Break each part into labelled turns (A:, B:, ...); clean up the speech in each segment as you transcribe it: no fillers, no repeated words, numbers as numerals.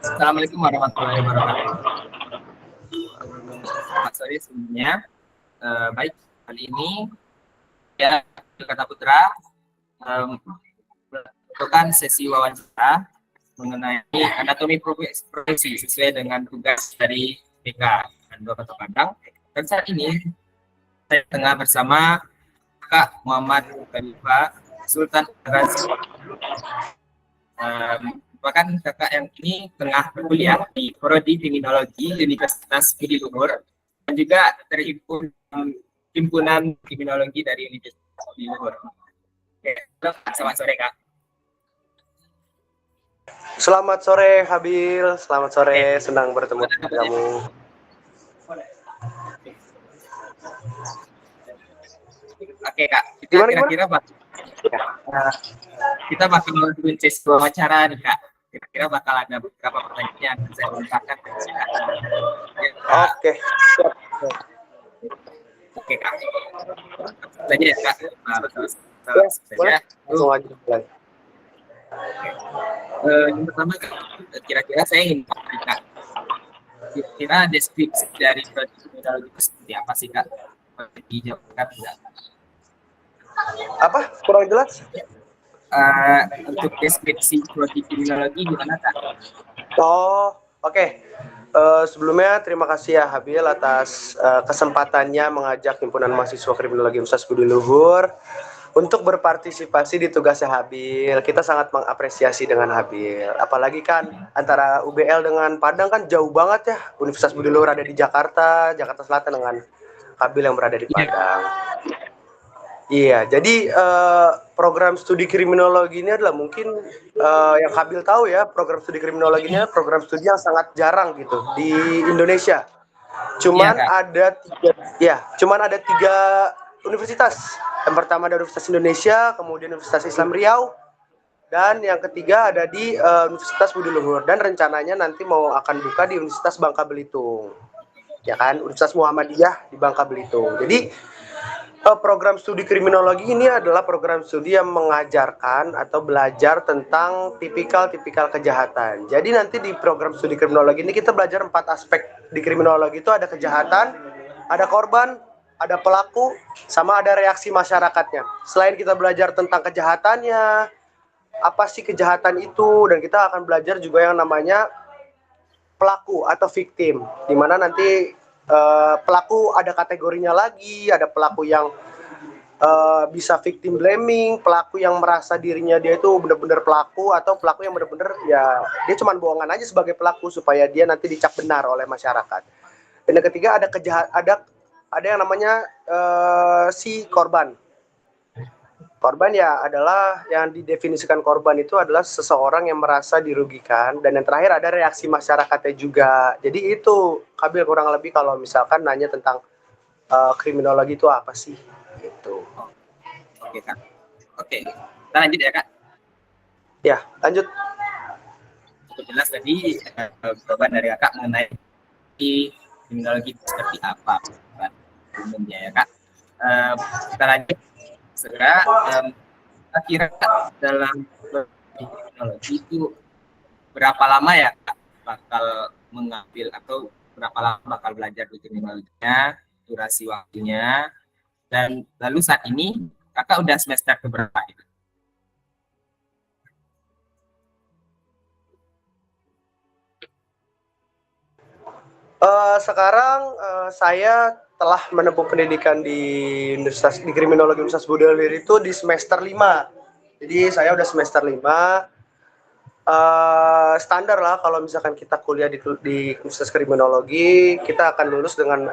A: Assalamualaikum warahmatullahi wabarakatuh. Selamat sore semuanya. Baik, kali ini ya Kata Putra melakukan sesi wawancara mengenai anatomi profesi sesuai dengan tugas dari PK Ando Kota Padang. Dan saat ini saya tengah bersama Kak Muhammad Khalifa Sultan Razi. Bahkan kakak yang ini tengah berkuliah di Prodi Kriminologi Universitas Budi Luhur dan juga terhimpun himpunan kriminologi dari Universitas Budi Luhur. Oke, selamat sore Kak.
B: Selamat sore Habil, selamat sore, senang bertemu dengan kamu.
A: Oke Kak, kita kira-kira kita bakal melakukan sesi wawancara nih Kak. Kira-kira bakal ada beberapa pertanyaan yang saya ungkapkan.
B: Oke.
A: Oke Kak. Saja ya Kak.
B: Boleh. Langsung aja.
A: Yang pertama kira-kira saya ingin Kak. Kira-kira deskripsi dari kriminologi itu seperti apa sih Kak? Dijawabkan tidak?
B: Apa? Kurang jelas?
A: Untuk deskripsi prodi kriminologi gimana Kak?
B: Oh, oke. Sebelumnya terima kasih ya Habil atas kesempatannya mengajak Himpunan Mahasiswa Kriminologi Universitas Budi Luhur untuk berpartisipasi di tugasnya Habil. Kita sangat mengapresiasi dengan Habil. Apalagi kan antara UBL dengan Padang kan jauh banget ya. Universitas Budi Luhur ada di Jakarta Selatan dengan Habil yang berada di Padang. Iya, jadi program studi kriminologi ini adalah mungkin yang Habil tahu ya, program studi kriminologi ini program studi yang sangat jarang gitu di Indonesia. Cuman ada tiga universitas. Yang pertama ada Universitas Indonesia, kemudian Universitas Islam Riau, dan yang ketiga ada di Universitas Budi Luhur. Dan rencananya nanti akan buka di Universitas Bangka Belitung, ya kan, Universitas Muhammadiyah di Bangka Belitung. Jadi program studi kriminologi ini adalah program studi yang mengajarkan atau belajar tentang tipikal-tipikal kejahatan. Jadi nanti di program studi kriminologi ini kita belajar 4 aspek di kriminologi. Itu ada kejahatan, ada korban, ada pelaku, sama ada reaksi masyarakatnya. Selain kita belajar tentang kejahatannya, apa sih kejahatan itu, dan kita akan belajar juga yang namanya pelaku atau victim, di mana nanti pelaku ada kategorinya lagi, ada pelaku yang bisa victim blaming, pelaku yang merasa dirinya dia itu benar-benar pelaku, atau pelaku yang benar-benar ya dia cuma bohongan aja sebagai pelaku supaya dia nanti dicap benar oleh masyarakat. Dan yang ketiga ada yang namanya si korban. Korban ya adalah yang didefinisikan korban itu adalah seseorang yang merasa dirugikan, dan yang terakhir ada reaksi masyarakatnya juga. Jadi itu Kabil kurang lebih kalau misalkan nanya tentang kriminologi itu apa sih gitu.
A: Oke Kak. Oke, kita lanjut ya Kak.
B: Ya, lanjut.
A: Cukup jelas tadi jawaban dari Kakak mengenai kriminologi seperti apa umumnya ya Kak. Kita lanjut segera. Kira dalam kriminologi itu berapa lama ya Kak bakal mengambil, atau berapa lama bakal belajar di kriminologinya, durasi waktunya, dan lalu saat ini Kakak udah semester keberapa gitu?
B: Sekarang saya telah menempuh pendidikan di kriminologi Universitas Budi Luhur itu di semester 5. Jadi saya udah semester 5. Standar lah kalau misalkan kita kuliah di Universitas Kriminologi, kita akan lulus dengan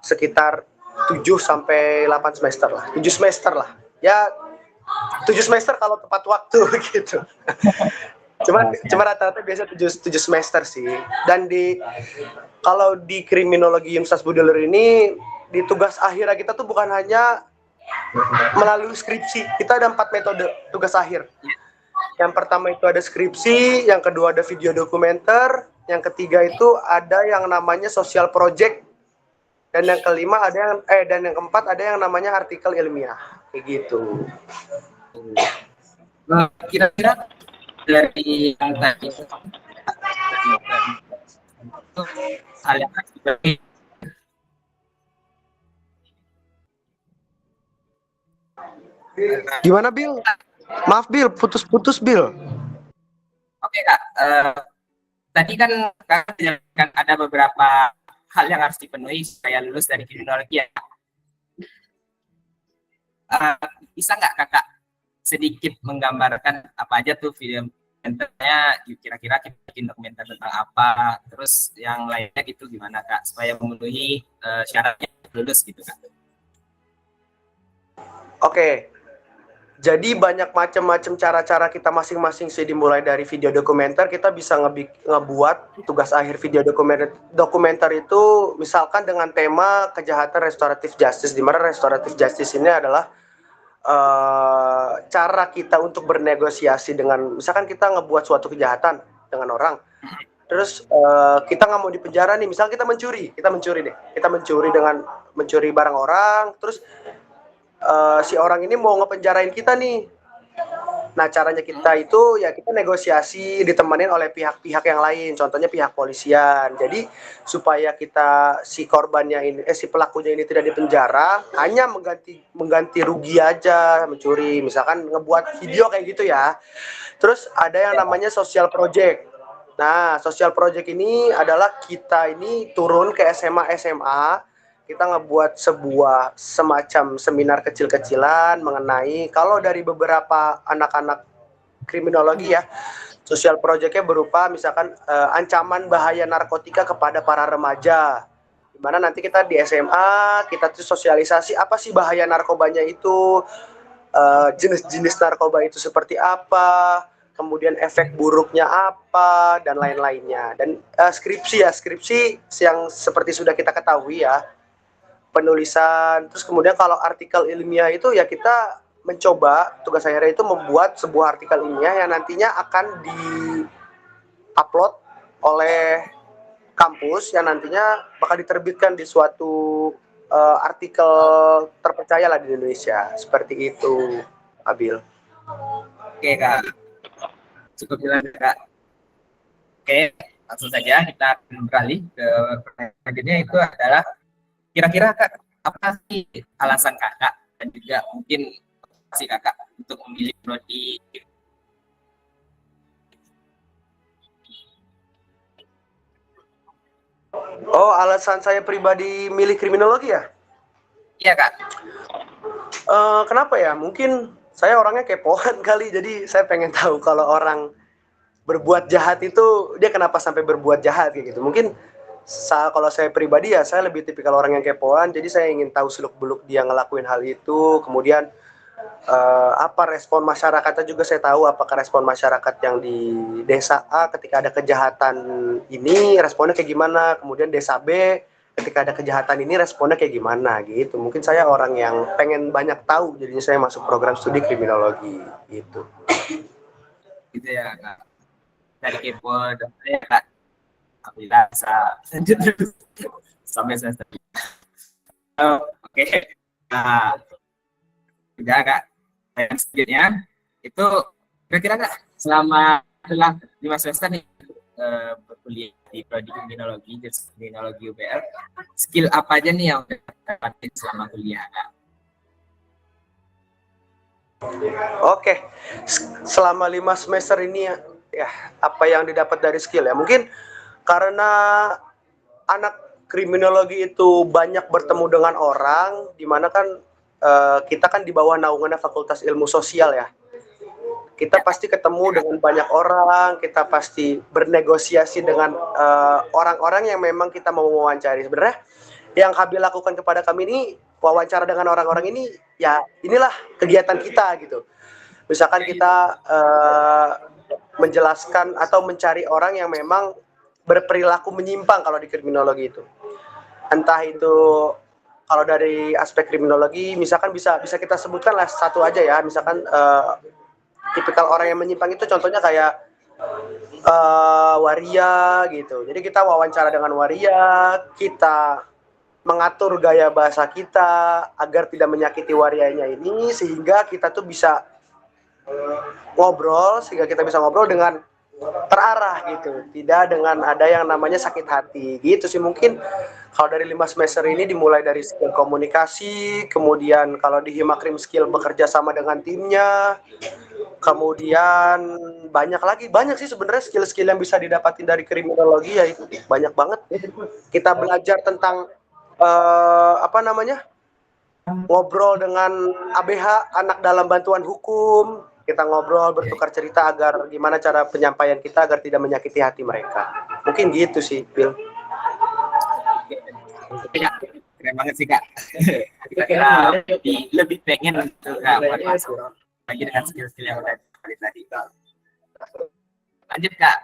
B: sekitar 7 sampai 8 semester lah. 7 semester lah. Ya 7 semester kalau tepat waktu gitu. Cuma rata-rata biasa 7 semester sih. Dan kalau di kriminologi Universitas Budi Luhur ini, di tugas akhir kita tuh bukan hanya melalui skripsi. Kita ada 4 metode tugas akhir. Yang pertama itu ada skripsi, yang kedua ada video dokumenter, yang ketiga itu ada yang namanya social project, dan yang kelima dan yang keempat ada yang namanya artikel ilmiah. kayak gitu.
A: Nah, kira-kira dari yang tadi itu hal yang harus dipenuhi.
B: Gimana Bill? Maaf Bill, putus-putus Bill.
A: Oke Kak, tadi kan kan ada beberapa hal yang harus dipenuhi supaya lulus dari kriminologi ya. Bisa nggak Kakak sedikit menggambarkan apa aja tuh film dokumenternya, kira-kira kita bikin dokumenter tentang apa, terus yang lainnya gitu gimana Kak, supaya memenuhi syaratnya lulus gitu Kak.
B: Oke. Jadi banyak macam-macam cara-cara kita masing-masing sih, dimulai dari video dokumenter kita bisa ngebuat tugas akhir video dokumenter itu misalkan dengan tema kejahatan restoratif justice, di mana restoratif justice ini adalah cara kita untuk bernegosiasi dengan, misalkan kita ngebuat suatu kejahatan dengan orang, terus kita nggak mau dipenjara nih, misal kita mencuri dengan mencuri barang orang, terus si orang ini mau ngepenjarain kita nih. Nah, caranya kita itu ya kita negosiasi ditemenin oleh pihak-pihak yang lain, contohnya pihak polisian. Jadi supaya kita si korbannya ini si pelakunya ini tidak dipenjara, hanya mengganti rugi aja mencuri, misalkan ngebuat video kayak gitu ya. Terus ada yang namanya social project. Nah, social project ini adalah kita ini turun ke SMA kita ngebuat sebuah semacam seminar kecil-kecilan mengenai, kalau dari beberapa anak-anak kriminologi ya, social project-nya berupa misalkan ancaman bahaya narkotika kepada para remaja, dimana nanti kita di SMA kita tuh sosialisasi apa sih bahaya narkobanya itu, jenis-jenis narkoba itu seperti apa, kemudian efek buruknya apa, dan lain-lainnya. Dan skripsi yang seperti sudah kita ketahui ya, penulisan. Terus kemudian kalau artikel ilmiah itu ya kita mencoba, tugas akhirnya itu membuat sebuah artikel ilmiah yang nantinya akan di-upload oleh kampus yang nantinya bakal diterbitkan di suatu artikel terpercaya lah di Indonesia. Seperti itu, Abil.
A: Oke Kak, cukup jelas Kak. Oke, langsung saja kita beralih ke pertanyaan selanjutnya, itu adalah kira-kira Kak, apa sih alasan Kakak dan juga mungkin si Kakak untuk memilih prodi?
B: Oh, alasan saya pribadi milih kriminologi ya?
A: Iya Kak.
B: Kenapa ya? Mungkin saya orangnya kepoan kali, jadi saya pengen tahu kalau orang berbuat jahat itu dia kenapa sampai berbuat jahat kayak gitu. Mungkin kalau saya pribadi ya saya lebih tipikal orang yang kepoan, jadi saya ingin tahu seluk-beluk dia ngelakuin hal itu, kemudian apa respon masyarakatnya juga saya tahu, apakah respon masyarakat yang di desa A ketika ada kejahatan ini responnya kayak gimana, kemudian desa B ketika ada kejahatan ini responnya kayak gimana gitu. Mungkin saya orang yang pengen banyak tahu, jadinya saya masuk program studi kriminologi gitu.
A: Gitu ya Kak. Dari kepo dan saya Kak, alhamdulillah bisa lanjut sampai semester. Oke. Nah, udah Kak. Yang selanjutnya itu kira-kira Kak, selama 5 semester nih berkuliah di prodi kriminologi, jurusan kriminologi UPL, skill apa aja nih yang dapatin selama kuliah Kak?
B: Oke, selama 5 semester ini ya apa yang didapat dari skill ya, mungkin karena anak kriminologi itu banyak bertemu dengan orang, dimana kan kita kan di bawah naungannya Fakultas Ilmu Sosial ya. Kita pasti ketemu dengan banyak orang, kita pasti bernegosiasi dengan orang-orang yang memang kita mau wawancari. Sebenarnya yang Habil lakukan kepada kami ini, wawancara dengan orang-orang ini, ya inilah kegiatan kita gitu. Misalkan kita menjelaskan atau mencari orang yang memang berperilaku menyimpang kalau di kriminologi itu. Entah itu kalau dari aspek kriminologi, misalkan bisa kita sebutkan lah satu aja ya, misalkan tipikal orang yang menyimpang itu contohnya kayak waria gitu. Jadi kita wawancara dengan waria, kita mengatur gaya bahasa kita agar tidak menyakiti warianya ini, sehingga kita tuh bisa ngobrol dengan terarah gitu, tidak dengan ada yang namanya sakit hati gitu sih. Mungkin kalau dari 5 semester ini dimulai dari skill komunikasi, kemudian kalau di Himakrim skill bekerja sama dengan timnya, kemudian banyak sih sebenarnya skill-skill yang bisa didapatin dari kriminologi, ya itu banyak banget. Kita belajar tentang ngobrol dengan ABH, anak dalam bantuan hukum. Kita ngobrol, bertukar cerita agar gimana cara penyampaian kita agar tidak menyakiti hati mereka. Mungkin gitu sih, Bill.
A: Ya, keren banget sih Kak. Kira-kira lebih pengen untuk masuk lagi dengan skill-skill yang udah tadi. Lanjut Kak,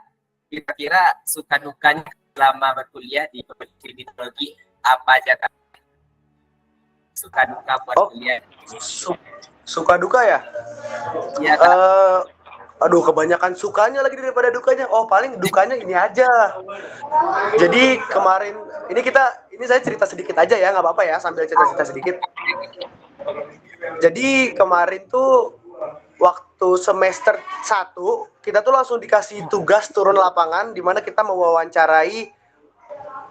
A: kira-kira suka dukanya selama berkuliah di kriminologi apa aja Kak? Suka duka buat kuliah.
B: Suka duka ya?
A: Iya Kak.
B: Aduh, kebanyakan sukanya lagi daripada dukanya. Oh, paling dukanya ini aja. Jadi kemarin ini saya cerita sedikit aja ya, nggak apa-apa ya, sambil cerita sedikit. Jadi kemarin tuh waktu semester 1 kita tuh langsung dikasih tugas turun lapangan di mana kita mewawancarai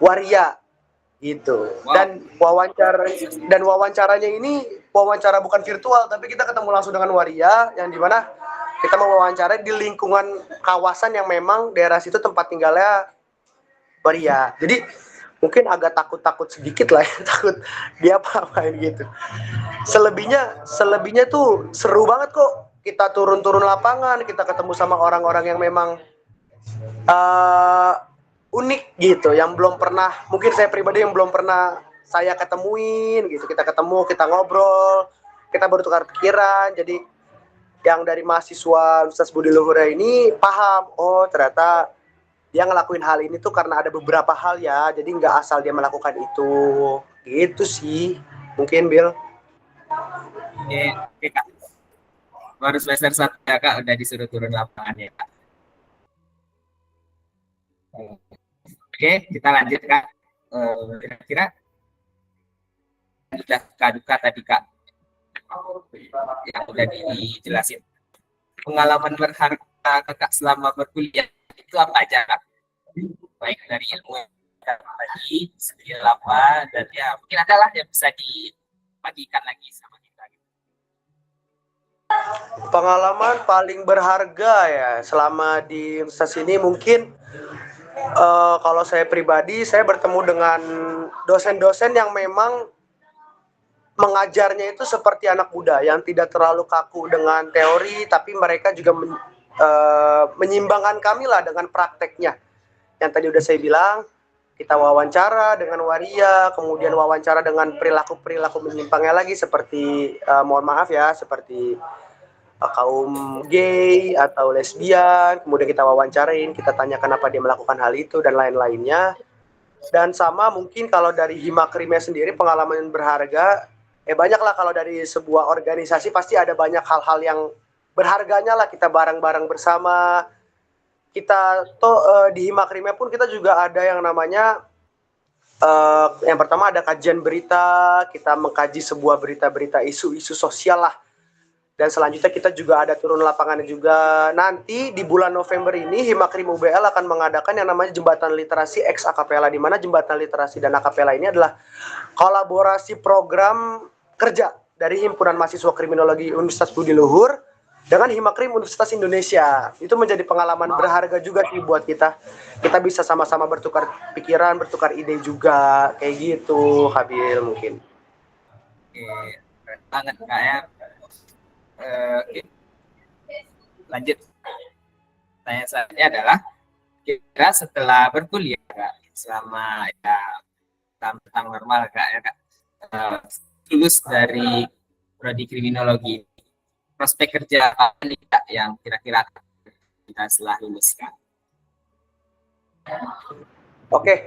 B: waria gitu. Dan wawancaranya ini wawancara bukan virtual, tapi kita ketemu langsung dengan waria, yang dimana kita mewawancarai di lingkungan kawasan yang memang daerah situ tempat tinggalnya waria. Jadi mungkin agak takut sedikit lah ya, takut dia apa-apain gitu. Selebihnya tuh seru banget kok. Kita turun lapangan, kita ketemu sama orang-orang yang memang unik gitu, yang belum pernah, mungkin saya pribadi yang belum pernah saya ketemuin gitu. Kita ketemu, kita ngobrol, kita bertukar pikiran. Jadi yang dari mahasiswa Universitas Budi Luhur ini paham, oh ternyata dia ngelakuin hal ini tuh karena ada beberapa hal ya, jadi nggak asal dia melakukan itu gitu sih mungkin, Bill.
A: Oke Kak, baru semester 1 ya Kak udah disuruh turun lapangan ya Kak. Oke, kita lanjut Kak. Kira-kira sudah duka tadi Kak yang udah dijelasin. Pengalaman berharga Kakak selama berkuliah itu apa aja Kak? Baik dari ilmu tadi, skill apa, dan ya mungkin adalah yang bisa dibagikan lagi sama kita.
B: Pengalaman paling berharga ya selama di universitas ini mungkin kalau saya pribadi, saya bertemu dengan dosen-dosen yang memang mengajarnya itu seperti anak muda, yang tidak terlalu kaku dengan teori, tapi mereka juga menyimbangkan kami lah dengan prakteknya. Yang tadi udah saya bilang, kita wawancara dengan waria, kemudian wawancara dengan perilaku menyimpangnya lagi, seperti mohon maaf ya, seperti kaum gay atau lesbian. Kemudian kita wawancarain, kita tanyakan apa dia melakukan hal itu dan lain-lainnya. Dan sama mungkin kalau dari Himakrimnya sendiri, pengalaman yang berharga, banyaklah. Kalau dari sebuah organisasi pasti ada banyak hal-hal yang berharganya lah, kita bareng-bareng bersama. Kita di Himakrimnya pun kita juga ada yang namanya yang pertama ada kajian berita, kita mengkaji sebuah berita-berita isu-isu sosial lah. Dan selanjutnya kita juga ada turun lapangan juga. Nanti di bulan November ini Himakrim UBL akan mengadakan yang namanya Jembatan Literasi X Akapela, di mana Jembatan Literasi dan Akapela ini adalah kolaborasi program kerja dari Himpunan Mahasiswa Kriminologi Universitas Budi Luhur dengan Himakrim Universitas Indonesia. Itu menjadi pengalaman berharga juga sih buat kita. Kita bisa sama-sama bertukar pikiran, bertukar ide juga, kayak gitu, Habil mungkin.
A: Keren banget Kak ya. Lanjut. Tanya saya adalah, kira setelah berkuliah Kak, selama ya tentang normal Kak ya Kak, lulus dari prodi kriminologi, prospek kerja apa nih Kak yang kira-kira kita setelah lulus Kak?
B: Oke,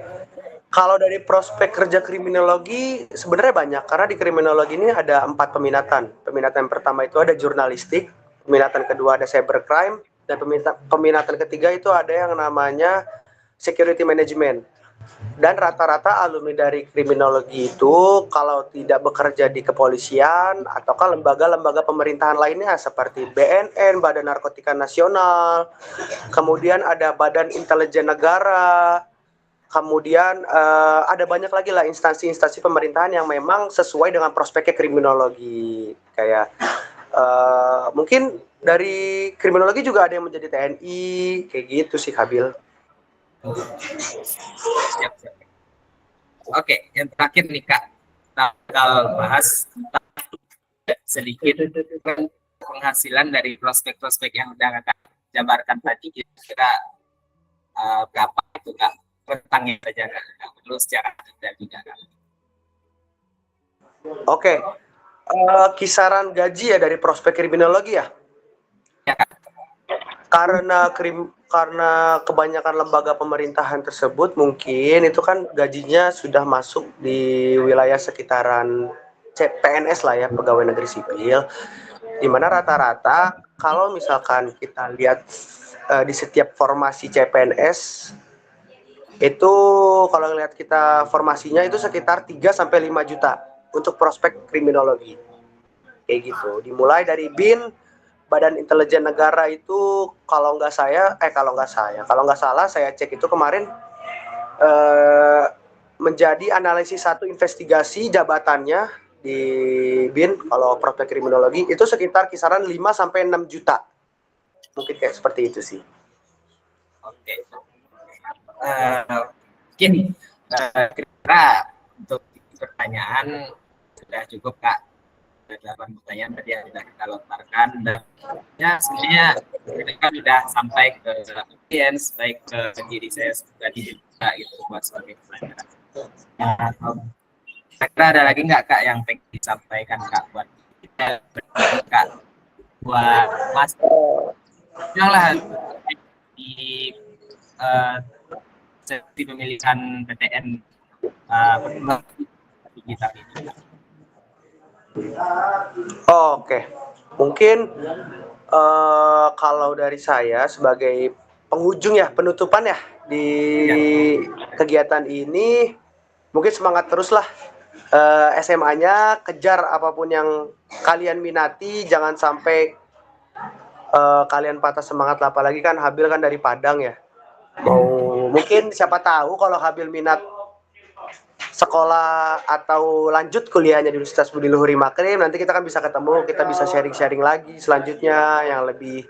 B: kalau dari prospek kerja kriminologi sebenarnya banyak, karena di kriminologi ini ada 4 peminatan. Peminatan pertama itu ada jurnalistik, peminatan kedua ada cybercrime, dan peminatan ketiga itu ada yang namanya security management. Dan rata-rata alumni dari kriminologi itu kalau tidak bekerja di kepolisian ataukah lembaga-lembaga pemerintahan lainnya seperti BNN, Badan Narkotika Nasional, kemudian ada Badan Intelijen Negara, kemudian ada banyak lagi lah instansi-instansi pemerintahan yang memang sesuai dengan prospeknya kriminologi. Kayak mungkin dari kriminologi juga ada yang menjadi TNI, kayak gitu sih Kabil.
A: Siap, siap. Oke, yang terakhir nih Kak, kita bakal bahas sedikit penghasilan dari prospek-prospek yang udah Kak jabarkan tadi, kira-kira berapa itu Kak? Rentangnya saja Kak, perlu secara detail juga Kak.
B: Oke, kisaran gaji ya dari prospek kriminologi ya?
A: Ya Kak.
B: Karena kebanyakan lembaga pemerintahan tersebut mungkin itu kan gajinya sudah masuk di wilayah sekitaran PNS lah ya, pegawai negeri sipil, di mana rata-rata kalau misalkan kita lihat di setiap formasi CPNS itu kalau lihat kita formasinya itu sekitar 3 sampai 5 juta untuk prospek kriminologi. Kayak gitu. Dimulai dari BIN, Badan Intelijen Negara itu kalau nggak salah saya cek itu kemarin menjadi analisis satu investigasi jabatannya di BIN kalau prospek kriminologi itu sekitar kisaran 5 sampai 6 juta. Mungkin kayak seperti itu sih.
A: Oke. Mungkin kira-kira untuk pertanyaan sudah cukup Kak. 8 pertanyaan tadi yang sudah kita lontarkan, dan ya sebenarnya kita sudah sampai ke audiens, baik ke diri saya pribadi juga gitu buat sebagai pelajaran. Kira-kira ada lagi nggak Kak yang pengen disampaikan Kak buat kita, Kak, buat Mas yang lah di sesi pemilihan PTN digital ini.
B: Oke, mungkin kalau dari saya sebagai penghujung ya, penutupan ya di kegiatan ini, mungkin semangat teruslah SMA-nya, kejar apapun yang kalian minati, jangan sampai kalian patah semangat lah. Apalagi kan Habil kan dari Padang ya, mungkin siapa tahu kalau Habil minat sekolah atau lanjut kuliahnya di Universitas Budi Luhur Himakrim, nanti kita kan bisa ketemu, kita bisa sharing-sharing lagi selanjutnya yang lebih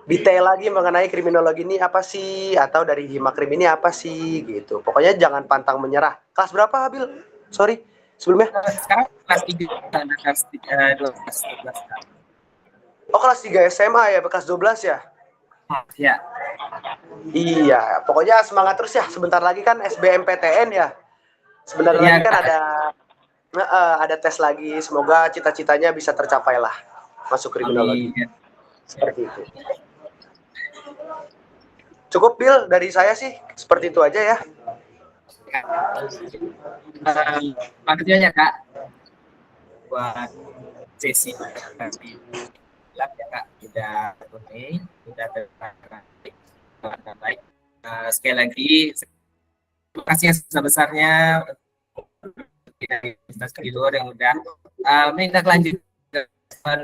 B: detail lagi mengenai kriminologi ini apa sih, atau dari Himakrim ini apa sih gitu. Pokoknya jangan pantang menyerah. Kelas berapa Habil? Sorry, sebelumnya.
A: Sekarang kelas 3, kelas 12.
B: Oh, kelas 3 SMA ya, bekas 12 ya?
A: Ya.
B: Iya, pokoknya semangat terus ya. Sebentar lagi kan SBMPTN ya. Sebentar lagi kan ada tes lagi. Semoga cita-citanya bisa tercapai lah masuk kriminologi. Seperti itu. Cukup Bill dari saya sih seperti itu aja ya.
A: Makasih banyak Kak buat sesi nanti ya Kak, udah baik. Sekali lagi terima kasih sebesarnya Universitas di luar yang udah menindaklanjutkan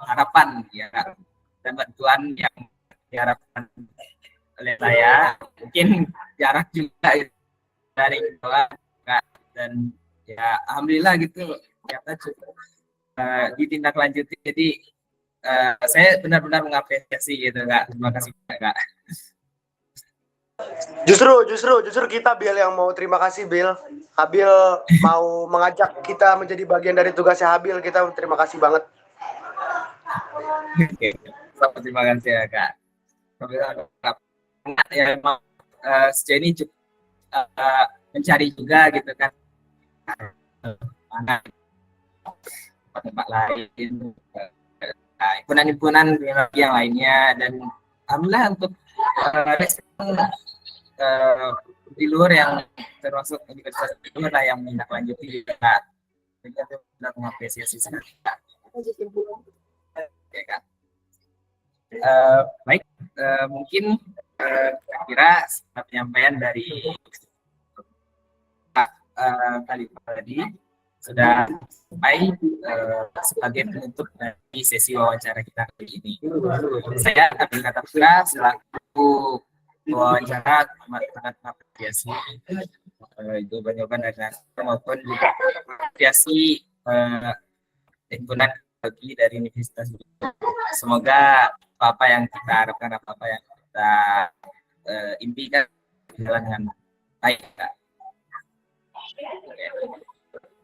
A: harapan ya dan bantuan yang diharapkan oleh saya. Mungkin jarak juga dari bawah Kak, dan ya alhamdulillah gitu ternyata cukup ditindaklanjuti. Jadi saya benar-benar mengapresiasi gitu Kak. Terima kasih Kak.
B: Justru kita Bill yang mau terima kasih Bill. Habil mau mengajak kita menjadi bagian dari tugasnya Habil, kita terima kasih banget.
A: Oke, terima kasih ya Kak. Ya memang sejauh ini cukup mencari juga gitu kan mana tempat lain, himpunan-himpunan yang lainnya, dan alhamdulillah untuk di luar yang termasuk universitas itu lah yang menindaklanjuti juga. Jadi kita sudah mengapresiasi sangat. Oke Kak. Baik, mungkin kira-kira penyampaian dari kali tadi sudah sampai sebagai penutup dari sesi wawancara kita kali ini. Saya Abdul Katabka selaku wawancara sangat mengapresiasi jawaban-jawaban dari narasumber maupun juga mengapresiasi himpunan bagi dari Universitas. Semoga apa yang kita harapkan, apa yang kita impikan berjalan dengan baik, Kak.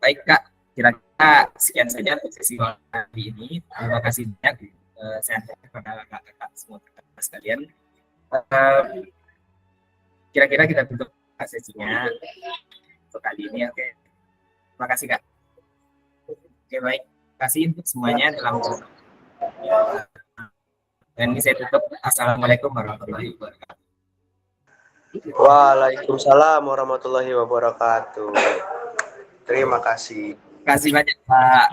A: Baik, Kak, kira-kira sekian saja untuk sesi hari ini. Terima kasih banyak saya kepada kakak semua sekalian. Kira-kira kita tutup sesinya untuk kali ini. Oke, terima kasih, Kak. Oke, baik. Terima kasih untuk semuanya dalam dan ini saya tutup. Assalamualaikum warahmatullahi wabarakatuh.
B: Waalaikumsalam warahmatullahi wabarakatuh. Terima kasih.
A: Terima kasih banyak, Pak.